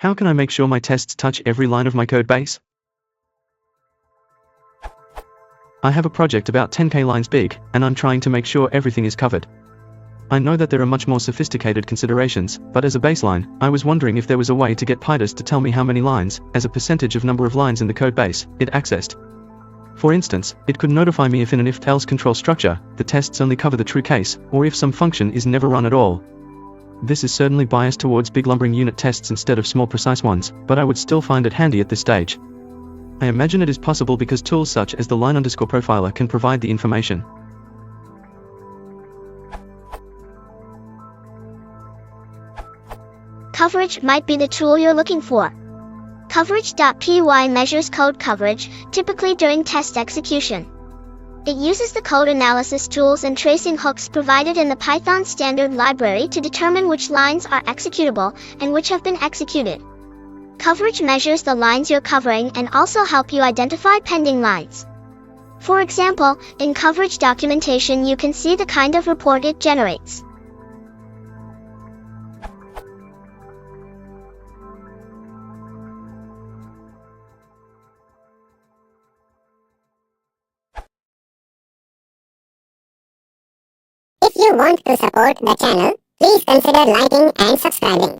How can I make sure my tests touch every line of my code base? I have a project about 10K lines big, and I'm trying to make sure everything is covered. I know that there are much more sophisticated considerations, but as a baseline, I was wondering if there was a way to get pytest to tell me how many lines, as a percentage of number of lines in the code base, it accessed. For instance, it could notify me if in an if-else control structure, the tests only cover the true case, or if some function is never run at all. This is certainly biased towards big lumbering unit tests instead of small precise ones, but I would still find it handy at this stage. I imagine it is possible because tools such as the line_profiler can provide the information. Coverage might be the tool you're looking for. Coverage.py measures code coverage, typically during test execution. It uses the code analysis tools and tracing hooks provided in the Python standard library to determine which lines are executable and which have been executed. Coverage measures the lines you're covering and also help you identify pending lines. For example, in coverage documentation you can see the kind of report it generates. If you want to support the channel, please consider liking and subscribing.